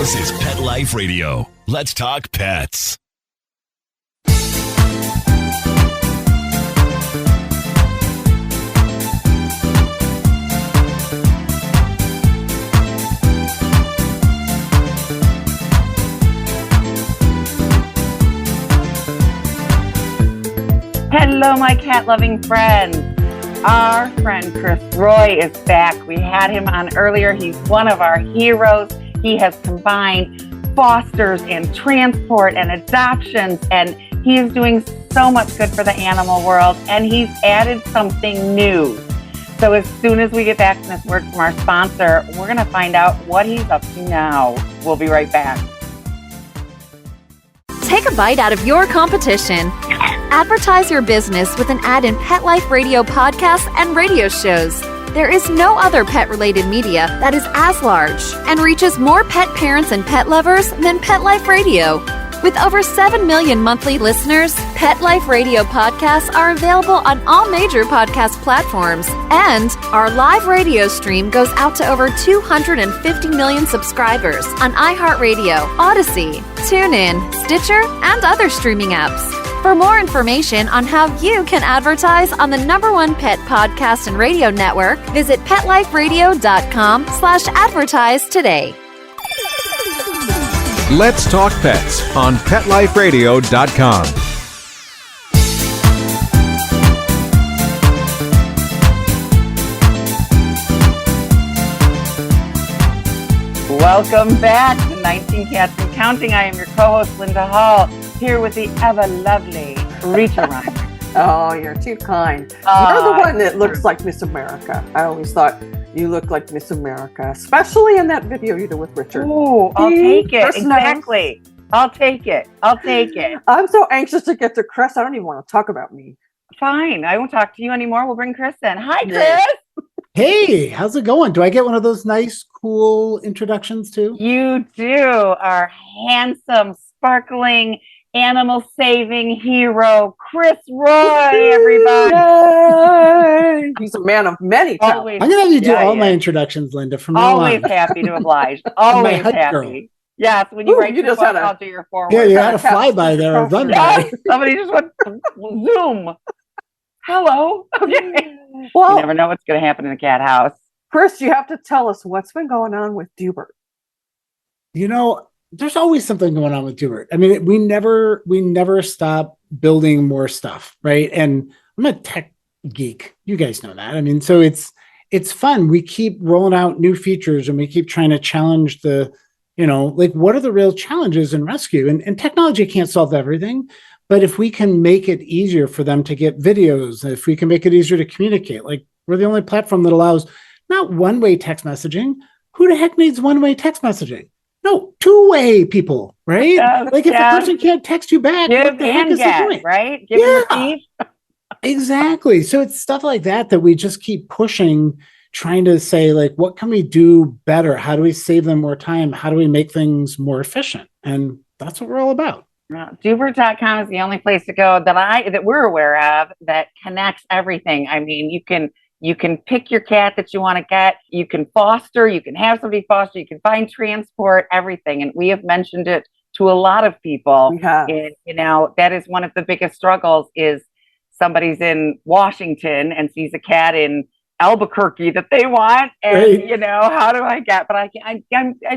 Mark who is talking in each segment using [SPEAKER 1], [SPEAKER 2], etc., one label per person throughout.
[SPEAKER 1] This is Pet Life Radio. Let's talk pets.
[SPEAKER 2] Hello, my cat-loving friends. Our friend Chris Roy is back. We had him on earlier. He's one of our heroes. He has combined fosters and transport and adoptions, and he is doing so much good for the animal world, and he's added something new. So as soon as we get back from this word from our sponsor, we're going to find out what he's up to now. We'll be right back.
[SPEAKER 3] Take a bite out of your competition. Advertise your business with an ad in Pet Life Radio podcasts and radio shows. There is no other pet-related media that is as large and reaches more pet parents and pet lovers than Pet Life Radio. With over 7 million monthly listeners, Pet Life Radio podcasts are available on all major podcast platforms, and our live radio stream goes out to over 250 million subscribers on iHeartRadio, Odyssey, TuneIn, Stitcher, and other streaming apps. For more information on how you can advertise on the #1 pet podcast and radio network, visit PetLifeRadio.com/advertise today.
[SPEAKER 4] Let's Talk Pets on PetLifeRadio.com.
[SPEAKER 2] Welcome back to 19 Cats and Counting. I am your co-host, Linda Hall, here with the ever-lovely Rita Ryan.
[SPEAKER 5] Oh, you're too kind. You're the one that looks like Miss America. I always thought you looked like Miss America, especially in that video you did with Richard.
[SPEAKER 2] Oh, I'll take it. Exactly. I'll take it.
[SPEAKER 5] I'm so anxious to get to Chris. I don't even want to talk about me.
[SPEAKER 2] Fine. I won't talk to you anymore. We'll bring Chris in. Hi, Chris.
[SPEAKER 6] Hey, how's it going? Do I get one of those nice, cool introductions too?
[SPEAKER 2] You do. Our handsome, sparkling, animal-saving hero, Chris Roy, everybody.
[SPEAKER 5] Yay! He's a man of many talents.
[SPEAKER 2] Always,
[SPEAKER 6] I'm going to have you do all my introductions, Linda, from now on.
[SPEAKER 2] Always happy to oblige. Always happy. Girl. Yes, when you write your book, I'll do your forward.
[SPEAKER 6] Yeah, you had a flyby there, a run by.
[SPEAKER 2] Somebody just went zoom. Hello. Okay.
[SPEAKER 5] Well,
[SPEAKER 2] you never know what's going to happen in a cat house.
[SPEAKER 5] Chris, you have to tell us what's been going on with Doobert.
[SPEAKER 6] You know, there's always something going on with Doobert. I mean, we never stop building more stuff, right? And I'm a tech geek. You guys know that. I mean, so it's fun. We keep rolling out new features and we keep trying to challenge what are the real challenges in rescue? And technology can't solve everything. But if we can make it easier for them to get videos, if we can make it easier to communicate, like we're the only platform that allows not one-way text messaging. Who the heck needs one-way text messaging? No, two-way people, right? If a person can't text you back,
[SPEAKER 2] give
[SPEAKER 6] what the heck
[SPEAKER 2] and
[SPEAKER 6] is
[SPEAKER 2] get,
[SPEAKER 6] doing?
[SPEAKER 2] right? Give and receive.
[SPEAKER 6] Exactly. So it's stuff like that we just keep pushing, trying to say, like, what can we do better? How do we save them more time? How do we make things more efficient? And that's what we're all about.
[SPEAKER 2] Doobert.com is the only place to go that we're aware of that connects everything. I mean, you can pick your cat that you want to get. You can foster. You can have somebody foster. You can find transport, everything. And we have mentioned it to a lot of people. And, that is one of the biggest struggles is somebody's in Washington and sees a cat in Albuquerque that they want, and how do I get? But I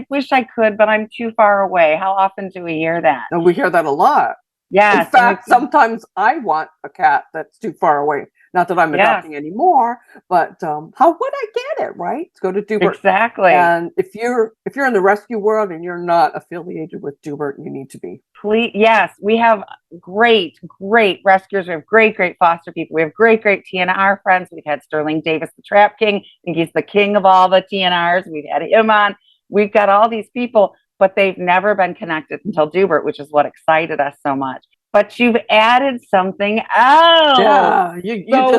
[SPEAKER 2] wish I could, but I'm too far away. How often do we hear that?
[SPEAKER 5] And we hear that a lot.
[SPEAKER 2] Yes.
[SPEAKER 5] In fact, sometimes I want a cat that's too far away. Not that I'm adopting anymore, but how would I get it? Right? Go to Doobert.
[SPEAKER 2] Exactly.
[SPEAKER 5] And if you're in the rescue world and you're not affiliated with Doobert, you need to be.
[SPEAKER 2] Please, yes, we have great rescuers. We have great foster people. We have great TNR friends. We've had Sterling Davis, the Trap King. I think he's the king of all the TNRs. We've had him on. We've got all these people, but they've never been connected until Doobert, which is what excited us so much. But you've added something else.
[SPEAKER 5] Yeah.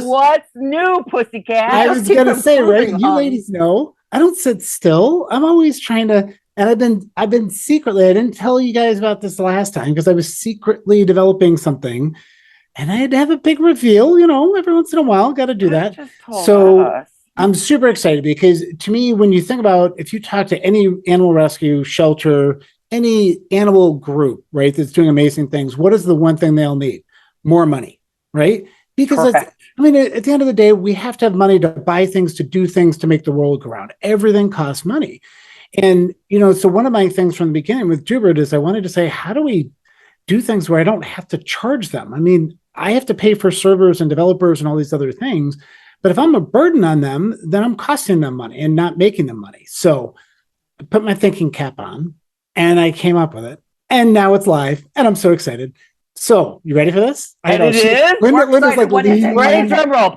[SPEAKER 2] What's new, pussycat?
[SPEAKER 6] I was going to say, right? You ladies know, I don't sit still. I'm always trying to, and I've been secretly, I didn't tell you guys about this last time because I was secretly developing something and I had to have a big reveal, every once in a while, got to do that.
[SPEAKER 2] So
[SPEAKER 6] I'm super excited because to me, when you think about, if you talk to any animal rescue shelter, any animal group, right, that's doing amazing things, what is the one thing they'll need? More money, right? Because it's, I mean, at the end of the day, we have to have money to buy things, to do things, to make the world go round. Everything costs money. And, so one of my things from the beginning with Doobert is I wanted to say, how do we do things where I don't have to charge them? I mean, I have to pay for servers and developers and all these other things. But if I'm a burden on them, then I'm costing them money and not making them money. So I put my thinking cap on and I came up with it. And now it's live and I'm so excited. So you ready for this?
[SPEAKER 2] And it is?
[SPEAKER 5] Linda's like, what is it?
[SPEAKER 2] Ready, drum roll.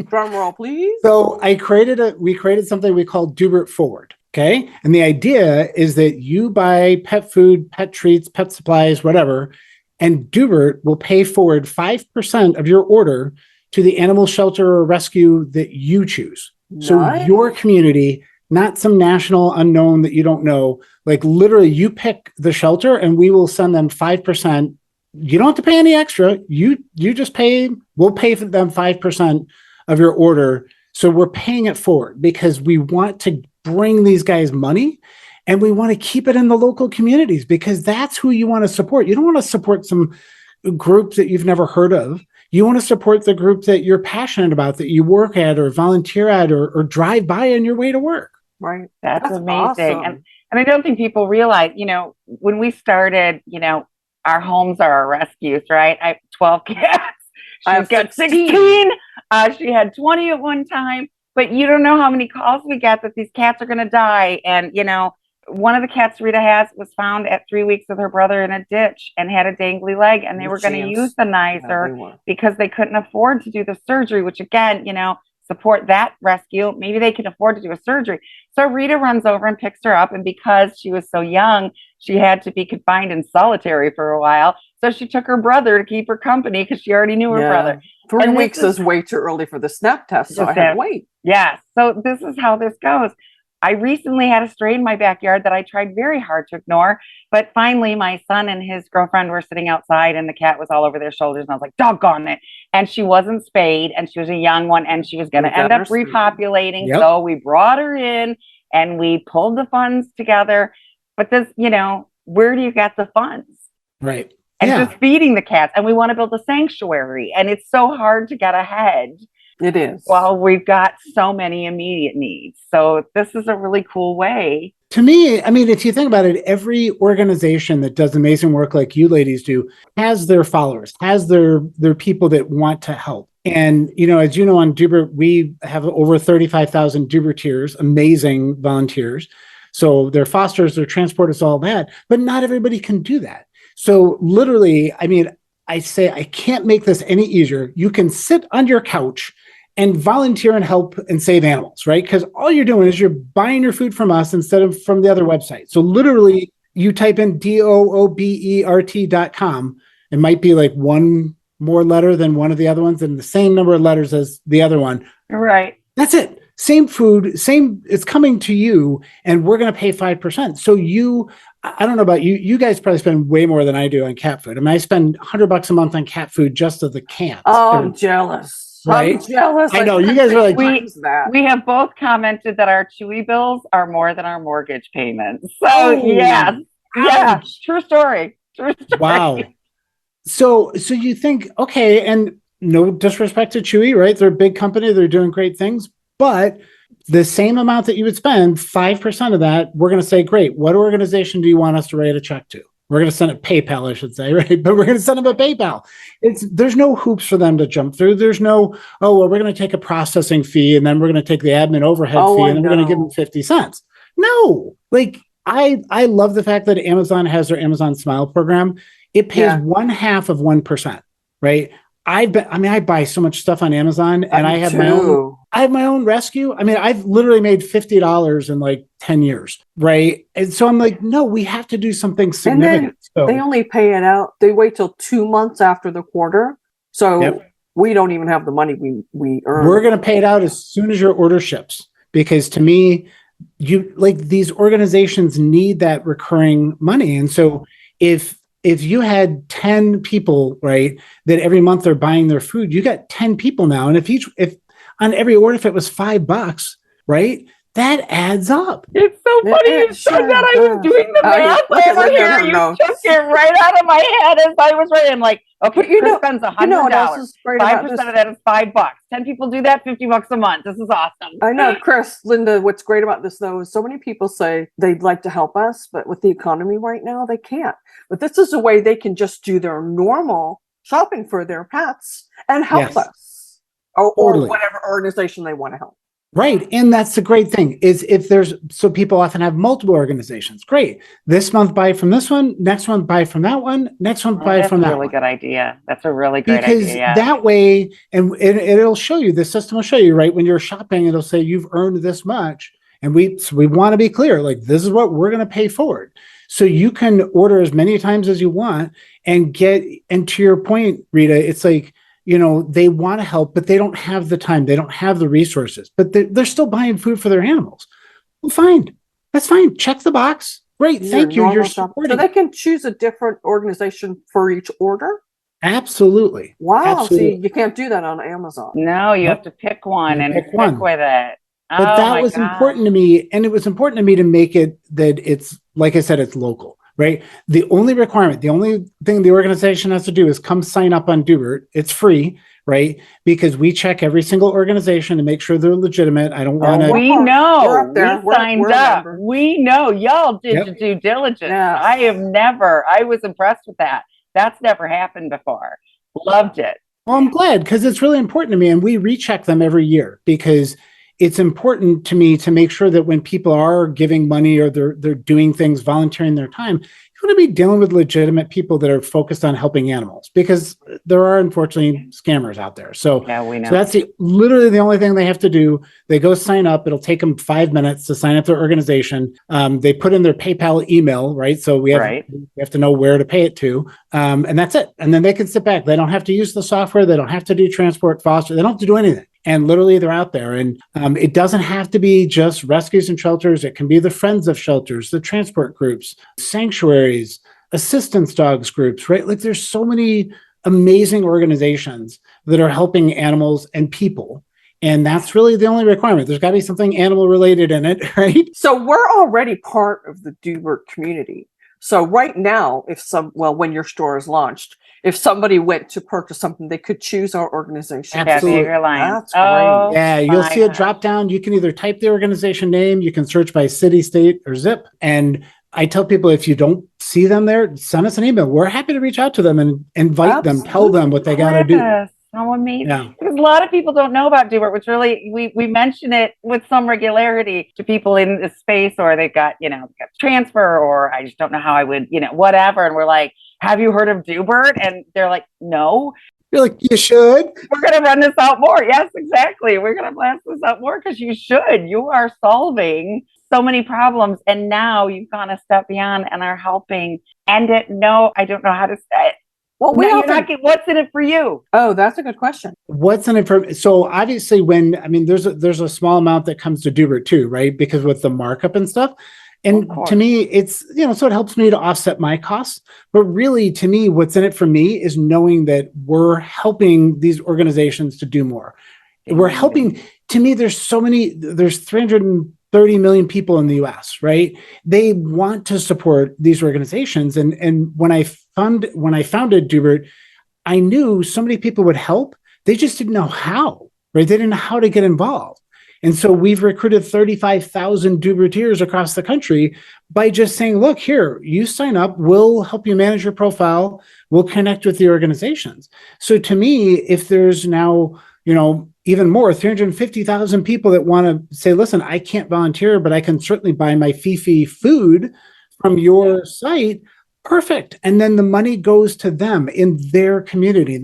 [SPEAKER 5] Drum roll, please.
[SPEAKER 6] So we created something we call Doobert Forward. Okay. And the idea is that you buy pet food, pet treats, pet supplies, whatever, and Doobert will pay forward 5% of your order to the animal shelter or rescue that you choose. Nice. So your community, not some national unknown that you don't know, like literally you pick the shelter and we will send them 5%. You don't have to pay any extra. You just we'll pay for them 5% of your order. So we're paying it forward because we want to bring these guys money and we want to keep it in the local communities because that's who you want to support. You don't want to support some group that you've never heard of. You want to support the group that you're passionate about, that you work at or volunteer at or drive by on your way to work.
[SPEAKER 5] Right.
[SPEAKER 2] That's amazing.
[SPEAKER 5] Awesome.
[SPEAKER 2] And I don't think people realize, when we started, our homes are our rescues, right? I have 12 cats. She's got 16. She had 20 at one time. But you don't know how many calls we get that these cats are going to die. And, one of the cats Rita has was found at 3 weeks with her brother in a ditch and had a dangly leg. And they were going to euthanize her because they couldn't afford to do the surgery, which again, support that rescue. Maybe they can afford to do a surgery. So Rita runs over and picks her up. And because she was so young, she had to be confined in solitary for a while. So she took her brother to keep her company because she already knew her brother.
[SPEAKER 5] 3 weeks is way too early for the snap test. So I had to wait.
[SPEAKER 2] Yeah. So this is how this goes. I recently had a stray in my backyard that I tried very hard to ignore. But finally, my son and his girlfriend were sitting outside and the cat was all over their shoulders. And I was like, doggone it. And she wasn't spayed and she was a young one and she was going to end up repopulating. Yep. So we brought her in and we pulled the funds together. But this, where do you get the funds?
[SPEAKER 6] Right.
[SPEAKER 2] And just feeding the cats. And we want to build a sanctuary. And it's so hard to get ahead.
[SPEAKER 5] It is.
[SPEAKER 2] Well, we've got so many immediate needs. So this is a really cool way.
[SPEAKER 6] To me, I mean, if you think about it, every organization that does amazing work like you ladies do has their followers, has their people that want to help. And, as you know, on Doobert, we have over 35,000 Dooberteers, amazing volunteers. So they're fosters, they're transporters, all that, but not everybody can do that. So literally, I mean, I say, I can't make this any easier. You can sit on your couch and volunteer and help and save animals, right? Because all you're doing is you're buying your food from us instead of from the other website. So literally you type in doobert.com. It might be like one more letter than one of the other ones and the same number of letters as the other one.
[SPEAKER 2] Right.
[SPEAKER 6] That's it. Same food, it's coming to you and we're going to pay 5%. So I don't know about you. You guys probably spend way more than I do on cat food. I mean, I spend $100 a month on cat food just of the cats.
[SPEAKER 5] Oh, I'm jealous.
[SPEAKER 6] Right?
[SPEAKER 5] I'm jealous.
[SPEAKER 6] I know you guys are like,
[SPEAKER 2] we have both commented that our Chewy bills are more than our mortgage payments. So yes, true story.
[SPEAKER 6] Wow. So you think, okay, and no disrespect to Chewy, right? They're a big company. They're doing great things, but the same amount that you would spend, 5% of that, we're going to say, great. What organization do you want us to write a check to? We're going to send it PayPal, I should say, right? But we're going to send them a PayPal. There's no hoops for them to jump through. There's no, we're going to take a processing fee and then we're going to take the admin overhead fee and then we're going to give them 50 cents. No, I love the fact that Amazon has their Amazon Smile program. It pays 1/2 of 1%, right? I buy so much stuff on Amazon and I have my own rescue. I mean, I've literally made $50 in like 10 years. Right. And so I'm like, no, we have to do something significant.
[SPEAKER 5] So they only pay it out. They wait till 2 months after the quarter. So we don't even have the money we earn.
[SPEAKER 6] We're going to pay it out as soon as your order ships, because to me, these organizations need that recurring money. And so if you had 10 people, right, that every month they're buying their food, you got 10 people now. And if on every order, if it was $5, right? That adds up.
[SPEAKER 2] It's so funny you said that. I was doing the math over here. You took it right out of my head as I was writing. I'm like, okay, Chris spends $100. 5% of that is $5. 10 people do that, $50 a month. This is awesome.
[SPEAKER 5] I know, Chris, Linda, what's great about this, though, is so many people say they'd like to help us, but with the economy right now, they can't. But this is a way they can just do their normal shopping for their pets and help us or whatever organization they want to help.
[SPEAKER 6] Right. And that's the great thing is so people often have multiple organizations. Great. This month buy from this one, next month buy from that one, next month buy from that one.
[SPEAKER 2] That's a really good idea. That's a really great idea.
[SPEAKER 6] Because that way, and it'll show you, the system will show you, right? When you're shopping, it'll say you've earned this much. And we want to be clear, like this is what we're going to pay forward. So you can order as many times as you want and to your point, Rita, it's like, they want to help, but they don't have the time. They don't have the resources, but they're still buying food for their animals. Well, fine. That's fine. Check the box. Great. Thank you. You're supporting.
[SPEAKER 5] So they can choose a different organization for each order?
[SPEAKER 6] Absolutely.
[SPEAKER 5] Wow.
[SPEAKER 6] Absolutely.
[SPEAKER 5] See, you can't do that on Amazon.
[SPEAKER 2] No, you have to pick one and pick with it.
[SPEAKER 6] But that was important to me. And it was important to me to make it that it's, like I said, it's local. Right. The only requirement, the only thing the organization has to do is come sign up on Doobert. It's free, right? Because we check every single organization to make sure they're legitimate. I don't want to.
[SPEAKER 2] We know. We signed up. We know y'all did the due diligence. Yeah. I was impressed with that. That's never happened before. Loved it.
[SPEAKER 6] Well, I'm glad because it's really important to me. And we recheck them every year because it's important to me to make sure that when people are giving money or they're doing things, volunteering their time, you want to be dealing with legitimate people that are focused on helping animals because there are unfortunately scammers out there. So,
[SPEAKER 2] we know.
[SPEAKER 6] So that's literally the only thing they have to do. They go sign up. It'll take them 5 minutes to sign up their organization. They put in their PayPal email, right? So we have to know where to pay it to. And that's it. And then they can sit back. They don't have to use the software. They don't have to do transport, foster. They don't have to do anything. And literally they're out there. And it doesn't have to be just rescues and shelters. It can be the friends of shelters, the transport groups, sanctuaries, assistance dogs groups, right? Like there's so many amazing organizations that are helping animals and people. And that's really the only requirement. There's got to be something animal related in it, right?
[SPEAKER 5] So we're already part of the Doobert community. So right now, when your store is launched, if somebody went to purchase something, they could choose our organization.
[SPEAKER 6] Absolutely.
[SPEAKER 5] That's great.
[SPEAKER 6] Yeah, you'll see a drop down. You can either type the organization name, you can search by city, state, or zip. And I tell people if you don't see them there, send us an email. We're happy to reach out to them and invite them, tell them what they got to do.
[SPEAKER 2] So amazing. Yeah. Because a lot of people don't know about Doobert, which really, we mention it with some regularity to people in the space, or they've got, transfer, or I just don't know how I would, whatever. And we're like, have you heard of Doobert? And they're like, no.
[SPEAKER 6] You're like, you should.
[SPEAKER 2] We're going to run this out more. Yes, exactly. We're going to blast this out more because you should. You are solving so many problems. And now you've gone a step beyond and are helping end it. No, I don't know how to say it. Well, what's in it for you?
[SPEAKER 5] Oh, that's a good question.
[SPEAKER 6] What's in it for? So obviously there's a small amount that comes to Doobert too, right? Because with the markup and stuff. And to me, it's, so it helps me to offset my costs. But really, to me, what's in it for me is knowing that we're helping these organizations to do more. We're helping, to me, there's 330 million people in the US, right? They want to support these organizations. And when I founded Doobert, I knew so many people would help. They just didn't know how, right? They didn't know how to get involved. And so we've recruited 35,000 Doobertiers across the country by just saying, look, here, you sign up, we'll help you manage your profile, we'll connect with the organizations. So to me, if there's now, even more, 350,000 people that want to say, listen, I can't volunteer, but I can certainly buy my Fifi food from your site, perfect. And then the money goes to them in their community.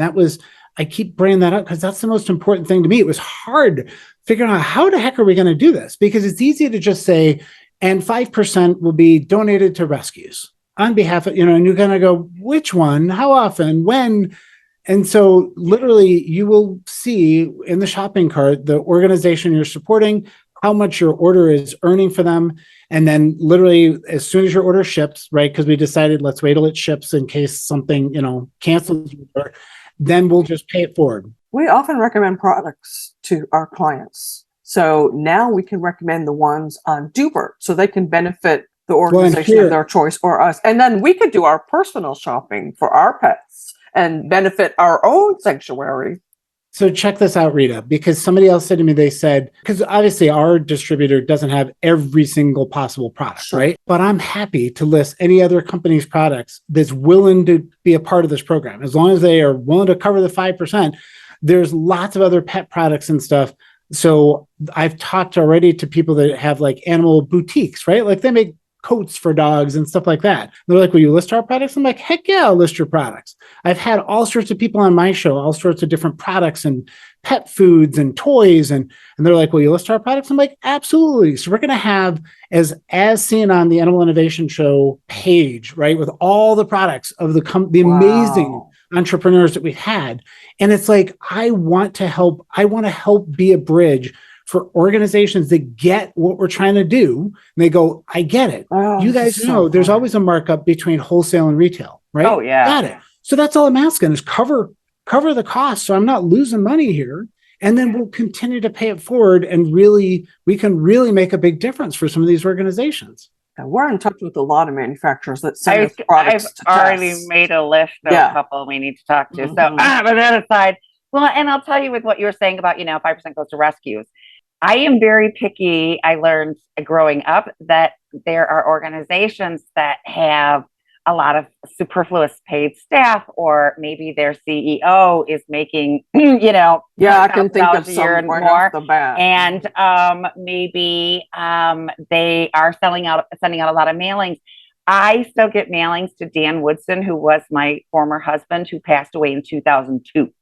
[SPEAKER 6] I keep bringing that up because that's the most important thing to me. It was hard figuring out how the heck are we going to do this? Because it's easy to just say, and 5% will be donated to rescues on behalf of, and you're going to go, which one, how often, when? And so literally you will see in the shopping cart, the organization you're supporting, how much your order is earning for them. And then literally as soon as your order ships, right? Because we decided let's wait till it ships in case something, cancels, then we'll just pay it forward.
[SPEAKER 5] We often recommend products to our clients. So now we can recommend the ones on Doobert so they can benefit the organization of their choice or us. And then we could do our personal shopping for our pets and benefit our own sanctuary.
[SPEAKER 6] So check this out, Rita, because somebody else said to me, they said, because obviously our distributor doesn't have every single possible product,
[SPEAKER 5] Sure.
[SPEAKER 6] right? But I'm happy to list any other company's products that's willing to be a part of this program. As long as they are willing to cover the 5%, there's lots of other pet products and stuff. So I've talked already to people that have like animal boutiques, right? Like they make coats for dogs and stuff like that. They're like, will you list our products? I'm like, heck yeah, I'll list your products. I've had all sorts of people on my show, all sorts of different products and pet foods and toys. And they're like, will you list our products? I'm like, absolutely. So we're going to have, as seen on the Animal Innovation Show page, right, with all the products of the amazing entrepreneurs that we've had. And it's like, I want to help be a bridge for organizations that get what we're trying to do. And they go, I get it.
[SPEAKER 5] Oh,
[SPEAKER 6] you guys know there's always a markup between wholesale and retail, right?
[SPEAKER 2] Oh, yeah.
[SPEAKER 6] Got it. So that's all I'm asking is cover the cost. So I'm not losing money here. And then we'll continue to pay it forward. And we can really make a big difference for some of these organizations.
[SPEAKER 5] We're in touch with a lot of manufacturers that send us products
[SPEAKER 2] I've already made a list of a couple we need to talk to. So, but that aside, well, and I'll tell you with what you were saying about, 5% goes to rescues. I am very picky. I learned growing up that there are organizations that have a lot of superfluous paid staff, or maybe their CEO is making,
[SPEAKER 5] I can think of some
[SPEAKER 2] and
[SPEAKER 5] right
[SPEAKER 2] more.
[SPEAKER 5] Off the bat.
[SPEAKER 2] And maybe they are sending out a lot of mailings. I still get mailings to Dan Woodson, who was my former husband, who passed away in 2002.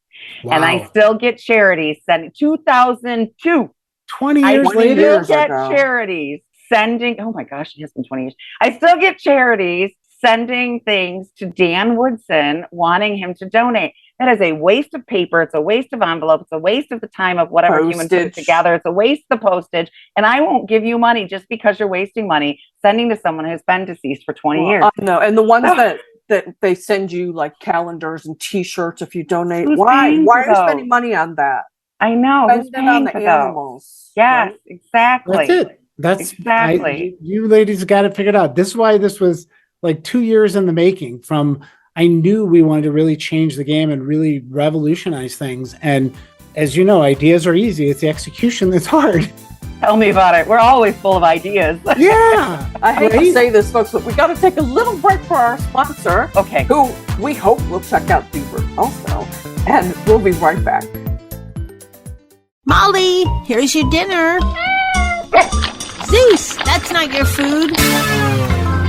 [SPEAKER 2] Wow. And I still get charities sending 2002.
[SPEAKER 6] 20 years later,
[SPEAKER 2] I still get charities sending, oh my gosh, it has been 20 years. I still get charities sending things to Dan Woodson, wanting him to donate. That is a waste of paper. It's a waste of envelope. It's a waste of the time of whatever human put it together. It's a waste of the postage. And I won't give you money just because you're wasting money sending to someone who's been deceased for 20 years.
[SPEAKER 5] No, and the ones that they send you like calendars and T-shirts if you donate. Why are you spending money on that?
[SPEAKER 2] I know.
[SPEAKER 5] Who's paying on the animals?
[SPEAKER 2] Yes, right? Exactly.
[SPEAKER 6] That's it. That's exactly. You ladies got it figured out. This is why this was like 2 years in the making. I knew we wanted to really change the game and really revolutionize things. And as you know, ideas are easy. It's the execution that's hard.
[SPEAKER 2] Tell me about it. We're always full of ideas.
[SPEAKER 6] Yeah.
[SPEAKER 5] I hate to say this, folks, but we got to take a little break for our sponsor.
[SPEAKER 2] Okay.
[SPEAKER 5] Who we hope will check out Doobert also. And we'll be right back.
[SPEAKER 7] Molly, here's your dinner. Zeus, that's not your food.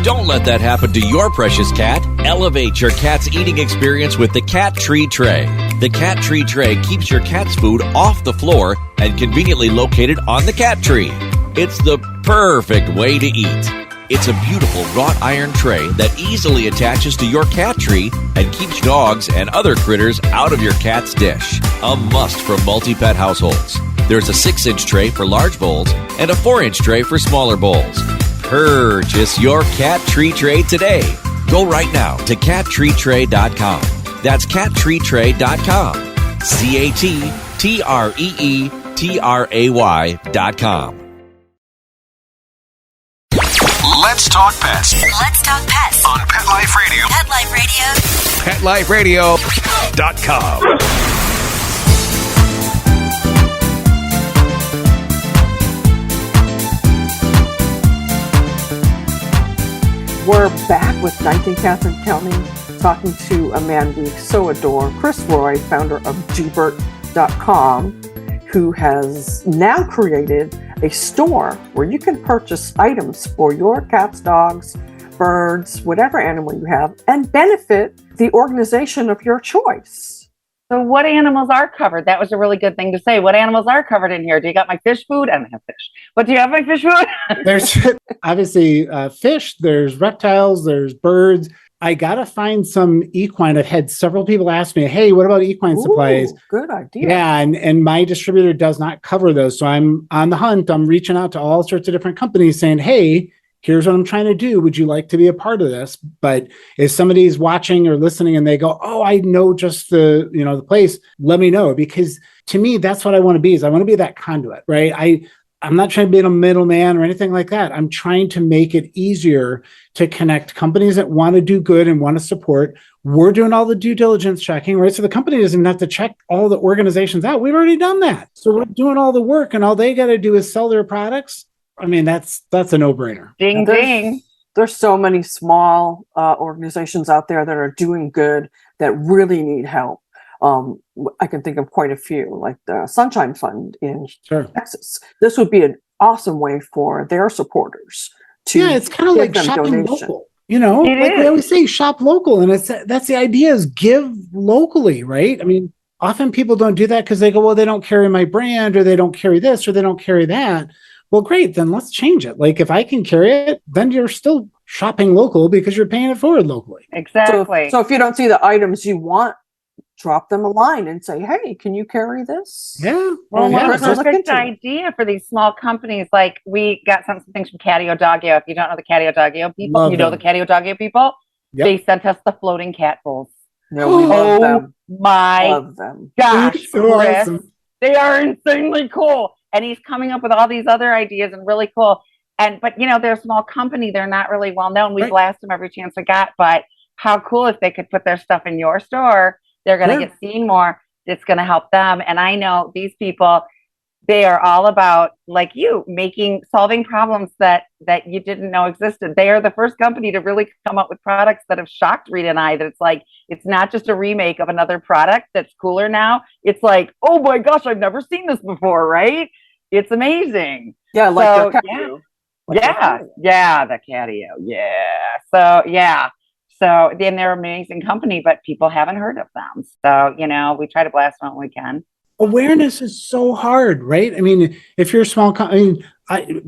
[SPEAKER 1] Don't let that happen to your precious cat. Elevate your cat's eating experience with the Cat Tree Tray. The Cat Tree Tray keeps your cat's food off the floor and conveniently located on the cat tree. It's the perfect way to eat. It's a beautiful wrought iron tray that easily attaches to your cat tree and keeps dogs and other critters out of your cat's dish. A must for multi-pet households. There's a 6-inch tray for large bowls and a 4-inch tray for smaller bowls. Purchase your Cat Tree Tray today. Go right now to cattreetray.com. That's cattreetray.com. cattreetray.com.
[SPEAKER 4] Let's talk pets.
[SPEAKER 8] Let's talk pets
[SPEAKER 4] On Pet Life Radio.
[SPEAKER 8] Pet Life Radio.
[SPEAKER 4] PetLifeRadio.com.
[SPEAKER 5] We're back with 19 Cats and Counting, talking to a man we so adore, Chris Roy, founder of Doobert.com, who has now created a store where you can purchase items for your cats, dogs, birds, whatever animal you have, and benefit the organization of your choice.
[SPEAKER 2] So what animals are covered? That was a really good thing to say. What animals are covered in here? Do you got my fish food? I don't have fish. But do you have my fish food?
[SPEAKER 6] There's obviously fish, there's reptiles, there's birds. I got to find some equine. I've had several people ask me, hey, what about equine supplies?
[SPEAKER 5] Good idea.
[SPEAKER 6] Yeah, and my distributor does not cover those. So I'm on the hunt. I'm reaching out to all sorts of different companies saying, hey, here's what I'm trying to do. Would you like to be a part of this? But if somebody's watching or listening and they go, oh, I know just the place, let me know, because to me, that's what I want to be, is I want to be that conduit, right? I'm not trying to be a middleman or anything like that. I'm trying to make it easier to connect companies that want to do good and want to support. We're doing all the due diligence checking, right? So the company doesn't have to check all the organizations out. We've already done that. So we're doing all the work, and all they got to do is sell their products. I mean, that's a no-brainer.
[SPEAKER 2] Ding, ding.
[SPEAKER 5] There's so many small organizations out there that are doing good that really need help. I can think of quite a few, like the Sunshine Fund in Texas. This would be an awesome way for their supporters to
[SPEAKER 6] it's kind of like shopping local. We always say shop local, and that's the idea, is give locally, right? I mean, often people don't do that because they go, well, they don't carry my brand, or they don't carry this, or they don't carry that. Well, great, then let's change it. Like, if I can carry it, then you're still shopping local because you're paying it forward locally.
[SPEAKER 2] Exactly.
[SPEAKER 5] So if you don't see the items you want, drop them a line and say, hey, can you carry this?
[SPEAKER 6] Yeah.
[SPEAKER 2] Well, it's a perfect idea for these small companies. Like, we got some things from Catio Doggio. If you don't know the Catio Doggio people, know the Catio Doggio people? Yep. They sent us the floating cat bowls.
[SPEAKER 5] No, we love them.
[SPEAKER 2] My gosh, so Chris, awesome. They are insanely cool. And he's coming up with all these other ideas and really cool. But they're a small company. They're not really well known. We blast them every chance we got. But how cool if they could put their stuff in your store. They're going to get seen more. It's going to help them. And I know these people, they are all about, like you, solving problems that you didn't know existed. They are the first company to really come up with products that have shocked Rita and I, that it's like, it's not just a remake of another product that's cooler now. It's like, oh my gosh, I've never seen this before, right? It's amazing.
[SPEAKER 5] Yeah, like the Catio.
[SPEAKER 2] The Catio. Yeah. So then they're an amazing company, but people haven't heard of them. So, we try to blast them when we can.
[SPEAKER 6] Awareness is so hard, right? I mean, if you're a small company,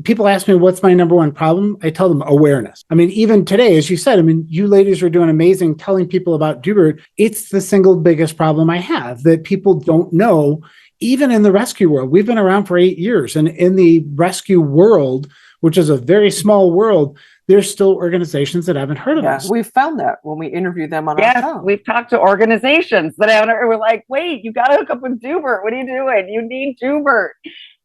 [SPEAKER 6] people ask me, what's my number one problem? I tell them awareness. I mean, even today, as you said, you ladies are doing amazing telling people about Doobert. It's the single biggest problem I have, that people don't know, even in the rescue world. We've been around for 8 years, and in the rescue world, which is a very small world, there's still organizations that haven't heard of us.
[SPEAKER 5] We've found that when we interview them on our show.
[SPEAKER 2] We've talked to organizations that haven't heard. We're like, wait, you got to hook up with Doobert. What are you doing? You need Doobert.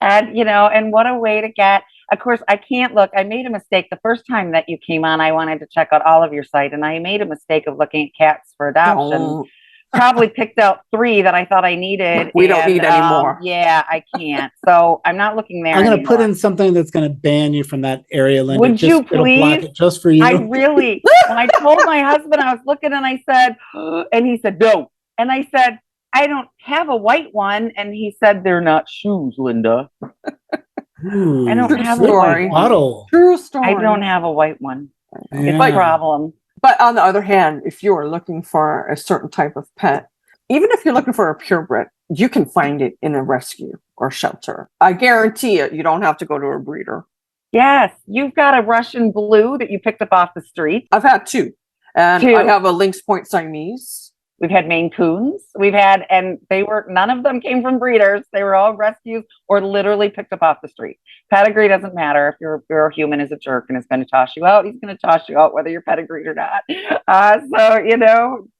[SPEAKER 2] And, and what a way to get, of course, I can't look. I made a mistake. The first time that you came on, I wanted to check out all of your site, and I made a mistake of looking at cats for adoption. Probably picked out 3 that I thought I needed.
[SPEAKER 5] We don't need any more.
[SPEAKER 2] Yeah, I can't. So I'm not looking there.
[SPEAKER 6] I'm going to put in something that's going to ban you from that area, Linda.
[SPEAKER 2] Would you please?
[SPEAKER 6] Block it just for you.
[SPEAKER 2] When I told my husband, I was looking and I said, and he said, no. And I said, I don't have a white one. And he said, they're not shoes, Linda.
[SPEAKER 6] Ooh,
[SPEAKER 2] I don't have a white
[SPEAKER 6] one.
[SPEAKER 5] True story.
[SPEAKER 2] I don't have a white one. It's a problem.
[SPEAKER 5] But on the other hand, if you are looking for a certain type of pet, even if you're looking for a purebred, you can find it in a rescue or shelter. I guarantee it. You don't have to go to a breeder.
[SPEAKER 2] Yes. You've got a Russian blue that you picked up off the street.
[SPEAKER 5] I've had 2. And I have a Lynx Point Siamese.
[SPEAKER 2] We've had Maine Coons. And none of them came from breeders. They were all rescues or literally picked up off the street. Pedigree doesn't matter. If your human is a jerk and is going to toss you out, he's going to toss you out whether you're pedigreed or not.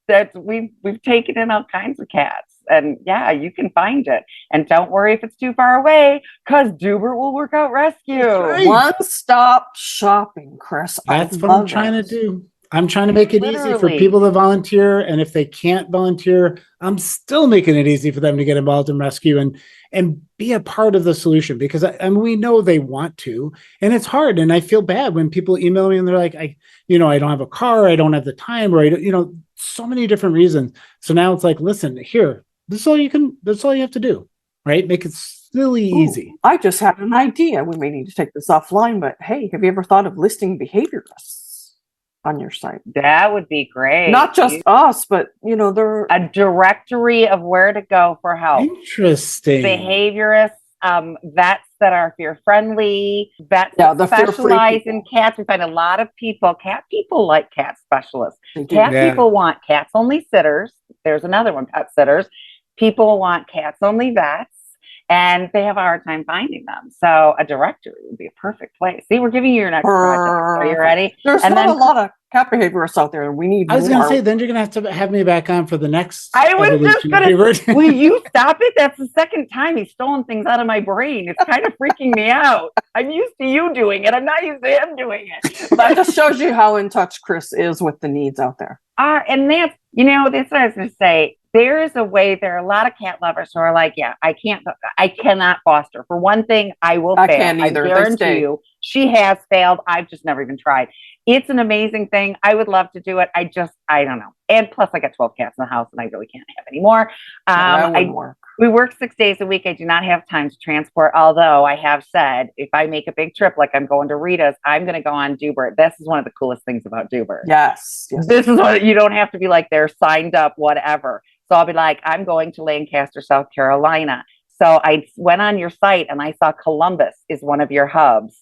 [SPEAKER 2] That we've taken in all kinds of cats. And you can find it. And don't worry if it's too far away, because Doobert will work out rescue.
[SPEAKER 5] Right. One-stop shopping, Chris.
[SPEAKER 6] That's what I'm trying to do. I'm trying to make it easy for people to volunteer. And if they can't volunteer, I'm still making it easy for them to get involved in rescue and be a part of the solution, because we know they want to, and it's hard. And I feel bad when people email me and they're like, I don't have a car, I don't have the time, or so many different reasons. So now it's like, listen, here, that's all you have to do, right? Make it really easy.
[SPEAKER 5] I just had an idea. We may need to take this offline, but hey, have you ever thought of listing behaviorists on your site?
[SPEAKER 2] That would be great.
[SPEAKER 5] Not just us, but they're
[SPEAKER 2] a directory of where to go for help.
[SPEAKER 6] Interesting.
[SPEAKER 2] Behaviorists, vets that are fear friendly, vets that specialize in cats. We find a lot of cat people like cat specialists. People want cats only sitters. There's another one, pet sitters. People want cats only vets. and they have a hard time finding them. So a directory would be a perfect place. See, we're giving you your next project. Are you ready?
[SPEAKER 5] There's not a lot of cat behaviorists out there. We need
[SPEAKER 6] I was
[SPEAKER 5] more.
[SPEAKER 6] going to say, then you're going to have me back on for the next.
[SPEAKER 2] I was just going to.
[SPEAKER 6] Will
[SPEAKER 2] Will you stop it? That's the second time he's stolen things out of my brain. It's kind of freaking me out. I'm used to you doing it. I'm not used to him doing it. But
[SPEAKER 5] it just shows you how in touch Chris is with the needs out there.
[SPEAKER 2] And that's what I was going to say. There is a way. There are a lot of cat lovers who are like, yeah, I cannot foster. For one thing, I will fail. I
[SPEAKER 5] can't either.
[SPEAKER 2] I guarantee you, she has failed. I've just never even tried. It's an amazing thing. I would love to do it. I don't know. And plus, I got 12 cats in the house, and I really can't have any more.
[SPEAKER 5] That wouldn't work.
[SPEAKER 2] We work 6 days a week. I do not have time to transport, although I have said if I make a big trip, like I'm going to Rita's, I'm going to go on Doobert. This is one of the coolest things about Doobert.
[SPEAKER 5] Yes.
[SPEAKER 2] This is what you don't have to be like they're signed up, whatever. So I'll be like, I'm going to Lancaster, South Carolina. So I went on your site and I saw Columbus is one of your hubs.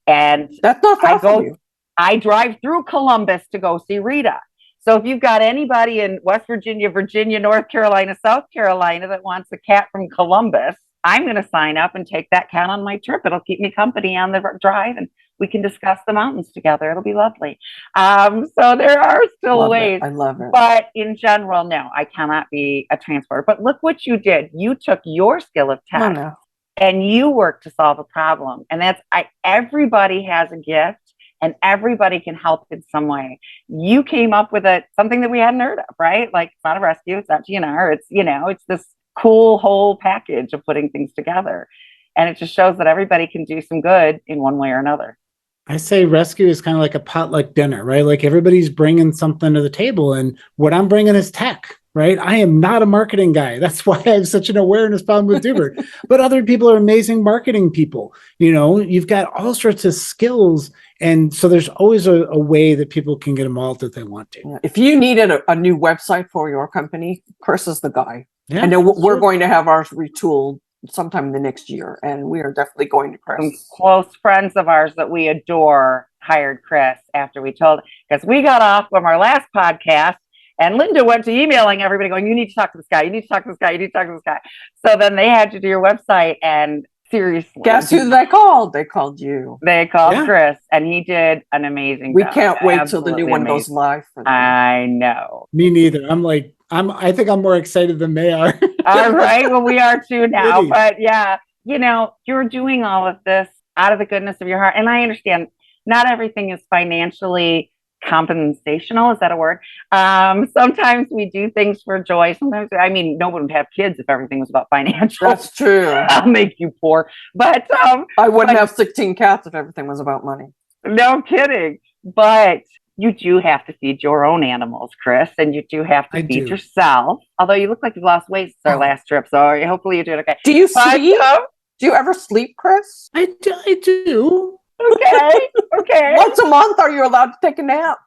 [SPEAKER 2] And
[SPEAKER 5] that's not far from you.
[SPEAKER 2] I drive through Columbus to go see Rita. So if you've got anybody in West Virginia, North Carolina, South Carolina that wants a cat from Columbus, I'm going to sign up and take that cat on my trip. It'll keep me company on the drive, and we can discuss the mountains together. It'll be lovely. So there are still ways.
[SPEAKER 5] I love it.
[SPEAKER 2] But in general, no, I cannot be a transporter. But look what you did. You took your skill of tech and you worked to solve a problem. And everybody has a gift. And everybody can help in some way. You came up with something that we hadn't heard of, right? Like it's not a rescue, it's not GNR, it's this cool whole package of putting things together. And it just shows that everybody can do some good in one way or another.
[SPEAKER 6] I say rescue is kind of like a potluck dinner, right? Like everybody's bringing something to the table, and what I'm bringing is tech, right? I am not a marketing guy. That's why I have such an awareness problem with Doobert. But other people are amazing marketing people. You've got all sorts of skills. And so there's always a way that people can get involved if they want to.
[SPEAKER 5] If you needed a new website for your company, Chris is the guy.
[SPEAKER 6] Yeah,
[SPEAKER 5] I know we're going to have ours retooled sometime in the next year, and we are definitely going to Chris.
[SPEAKER 2] Some close friends of ours that we adore hired Chris after we told, because we got off from our last podcast, and Linda went to emailing everybody going, you need to talk to this guy, you need to talk to this guy, you need to talk to this guy. So then they had to do your website, and seriously,
[SPEAKER 5] guess who they called? They called you.
[SPEAKER 2] They called Chris, and he did an amazing
[SPEAKER 5] job.
[SPEAKER 2] We
[SPEAKER 5] can't wait till the new one goes live for them.
[SPEAKER 2] I know.
[SPEAKER 6] Me neither. I think I'm more excited than they are.
[SPEAKER 2] All right. Well, we are too now. Really? But yeah, you're doing all of this out of the goodness of your heart. And I understand not everything is financially compensational. Is that a word? Sometimes we do things for joy. Sometimes, no one would have kids if everything was about financial.
[SPEAKER 5] That's true.
[SPEAKER 2] I'll make you poor. But
[SPEAKER 5] I wouldn't have 16 cats if everything was about money.
[SPEAKER 2] No kidding. But you do have to feed your own animals, Chris, and you do have to feed yourself. Although you look like you've lost weight since our last trip, so hopefully you're doing okay.
[SPEAKER 5] Do you sleep? Do you ever sleep, Chris?
[SPEAKER 6] I do.
[SPEAKER 2] Okay.
[SPEAKER 5] Once a month, are you allowed to take a nap?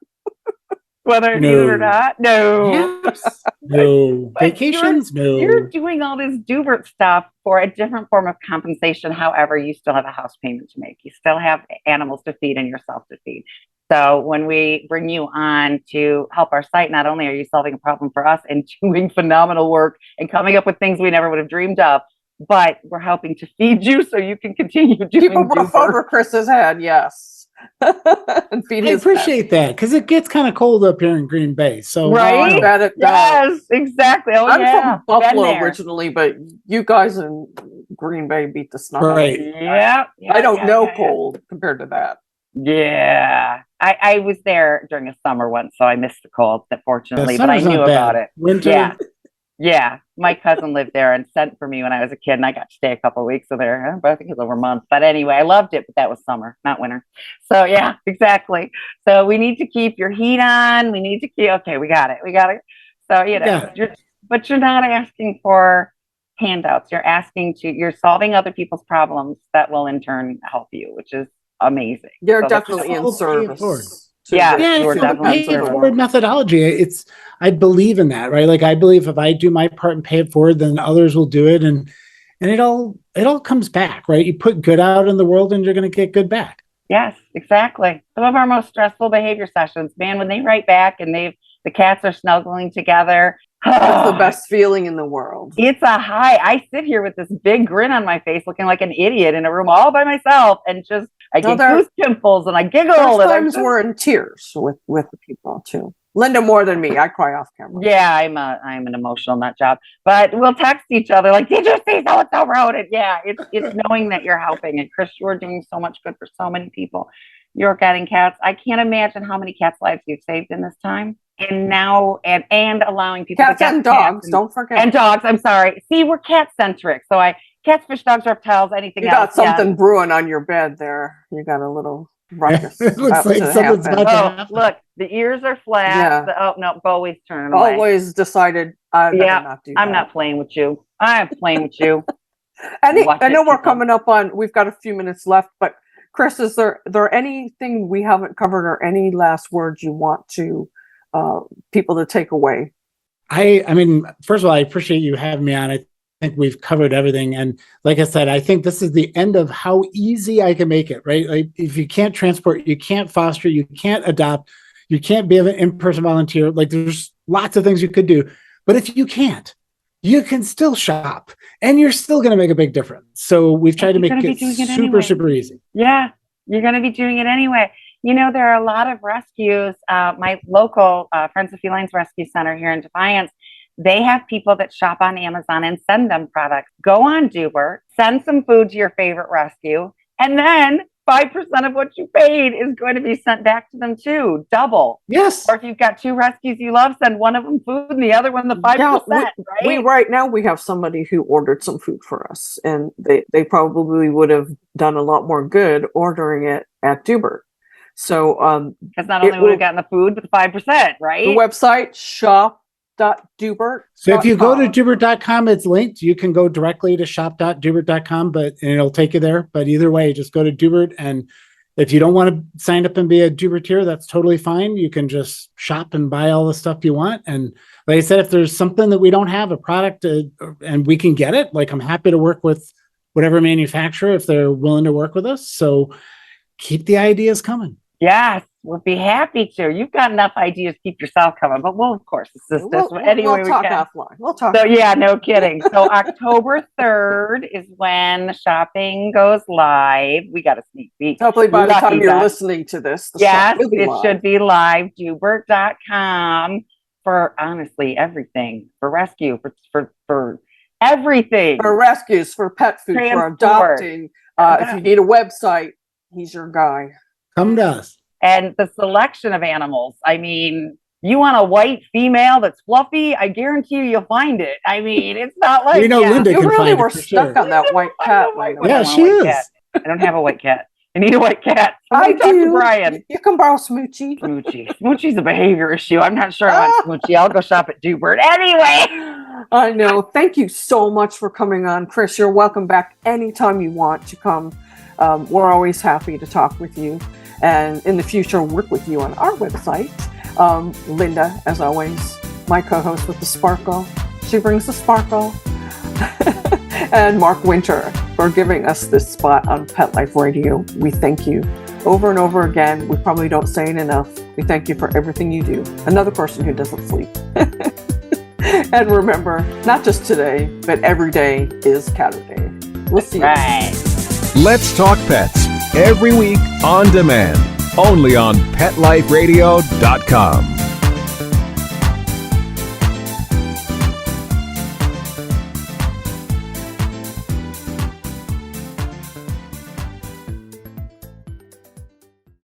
[SPEAKER 2] Whether need it or not? No.
[SPEAKER 6] Yes. No. Vacations? No.
[SPEAKER 2] You're doing all this Doobert stuff for a different form of compensation. However, you still have a house payment to make. You still have animals to feed and yourself to feed. So when we bring you on to help our site, not only are you solving a problem for us and doing phenomenal work and coming up with things we never would have dreamed of, but we're helping to feed you so you can continue doing
[SPEAKER 5] keep a roof over Chris's head, yes. And feed his
[SPEAKER 6] appreciate that, because it gets kind of cold up here in Green Bay. So
[SPEAKER 2] right? Yes, exactly.
[SPEAKER 5] I'm from Buffalo originally, but you guys in Green Bay beat the snow.
[SPEAKER 6] Right.
[SPEAKER 2] Yeah.
[SPEAKER 5] I don't know cold compared to that.
[SPEAKER 2] Yeah. I was there during the summer once, so I missed the cold, fortunately, but I knew about it.
[SPEAKER 6] Winter.
[SPEAKER 2] Yeah. My cousin lived there and sent for me when I was a kid, and I got to stay a couple of weeks there, but I think it was over a month. But anyway, I loved it, but that was summer, not winter. So yeah, exactly. So we need to keep your heat on. We need to keep, okay, we got it. So, but you're not asking for handouts. You're solving other people's problems that will in turn help you, which is amazing.
[SPEAKER 5] You're definitely in service.
[SPEAKER 2] You're
[SPEAKER 6] definitely in service. Methodology. I believe in that, right? Like I believe if I do my part and pay it forward, then others will do it, and it all comes back, right? You put good out in the world, and you're going to get good back.
[SPEAKER 2] Yes, exactly. Some of our most stressful behavior sessions, man, when they write back and the cats are snuggling together,
[SPEAKER 5] That's the best feeling in the world.
[SPEAKER 2] It's a high. I sit here with this big grin on my face, looking like an idiot in a room all by myself, and just I get goose pimples and I giggle.
[SPEAKER 5] Sometimes we're in tears with the people too. Linda more than me. I cry off camera.
[SPEAKER 2] Yeah, I'm an emotional nut job. But we'll text each other like, "Did you see so and so wrote it?" Yeah, it's knowing that you're helping. And Chris, you're doing so much good for so many people. You're getting cats. I can't imagine how many cats' lives you've saved in this time. And now and allowing people
[SPEAKER 5] cats
[SPEAKER 2] to get
[SPEAKER 5] and dogs, don't forget.
[SPEAKER 2] And dogs, I'm sorry. See, we're cat centric. So cats, fish, dogs, reptiles, anything else.
[SPEAKER 5] You got something brewing on your bed there. You got a little ruckus.
[SPEAKER 6] It looks like something's about to happen.
[SPEAKER 2] Look, the ears are flat.
[SPEAKER 5] Yeah.
[SPEAKER 2] Bowi's turning away.
[SPEAKER 5] Always decided I better not do that.
[SPEAKER 2] I'm not playing with you. I'm playing with you.
[SPEAKER 5] I know we're coming up on, we've got a few minutes left, but Chris, is there anything we haven't covered or any last words you want to people to take away?
[SPEAKER 6] I mean, first of all, I appreciate you having me on. I think we've covered everything. And like I said, I think this is the end of how easy I can make it, right? Like if you can't transport, you can't foster, you can't adopt, you can't be an in-person volunteer. Like there's lots of things you could do. But if you can't, you can still shop and you're still going to make a big difference. So we've tried to make it super easy.
[SPEAKER 2] Yeah, you're going to be doing it anyway. You know, there are a lot of rescues. My local Friends of Felines Rescue Center here in Defiance, they have people that shop on Amazon and send them products. Go on Doobert, send some food to your favorite rescue, and then 5% of what you paid is going to be sent back to them too, double.
[SPEAKER 6] Yes.
[SPEAKER 2] Or if you've got two rescues you love, send one of them food and the other one the 5%, right?
[SPEAKER 5] Right now we have somebody who ordered some food for us, and they probably would have done a lot more good ordering it at Doobert. So
[SPEAKER 2] because not only would have gotten the food, but the 5%, right?
[SPEAKER 5] The website shop.doobert.
[SPEAKER 6] So if you go to doobert.com, it's linked. You can go directly to shop.doobert.com, and it'll take you there. But either way, just go to Doobert. And if you don't want to sign up and be a Doobertier, that's totally fine. You can just shop and buy all the stuff you want. And like I said, if there's something that we don't have, a product, and we can get it, like I'm happy to work with whatever manufacturer if they're willing to work with us. So keep the ideas coming.
[SPEAKER 2] Yes, we'll be happy to. You've got enough ideas to keep yourself coming, but we'll, of course, assist this any way we can.
[SPEAKER 5] We'll talk offline. We'll talk.
[SPEAKER 2] So, yeah, no kidding. So, October 3rd is when the shopping goes live. We got a sneak peek.
[SPEAKER 5] Hopefully, by the time you're listening to this,
[SPEAKER 2] it should be live. Doobert.com for honestly everything, for rescue, for everything,
[SPEAKER 5] for rescues, for pet food, for adopting. If you need a website, he's your guy.
[SPEAKER 6] Come to us.
[SPEAKER 2] And the selection of animals. I mean, you want a white female that's fluffy? I guarantee you'll find it. I mean, it's not like
[SPEAKER 6] Linda
[SPEAKER 5] you
[SPEAKER 6] can
[SPEAKER 5] really
[SPEAKER 6] find
[SPEAKER 5] were
[SPEAKER 6] it for
[SPEAKER 5] stuck on that white cat.
[SPEAKER 6] Yeah, she is.
[SPEAKER 2] Cat. I don't have a white cat. I need a white cat.
[SPEAKER 5] I
[SPEAKER 2] talk
[SPEAKER 5] do.
[SPEAKER 2] To Brian.
[SPEAKER 5] You can borrow Smoochie.
[SPEAKER 2] Smoochie's a behavior issue. I'm not sure I want Smoochie. I'll go shop at Doobert anyway.
[SPEAKER 5] I know. Thank you so much for coming on, Chris. You're welcome back anytime you want to come. We're always happy to talk with you. And in the future, work with you on our website. Linda, as always, my co-host with the sparkle. She brings the sparkle. And Mark Winter for giving us this spot on Pet Life Radio. We thank you over and over again. We probably don't say it enough. We thank you for everything you do. Another person who doesn't sleep. And remember, not just today, but every day is Catterday. We'll see you.
[SPEAKER 2] Right.
[SPEAKER 4] Let's Talk Pets, every week on demand, only on PetLifeRadio.com.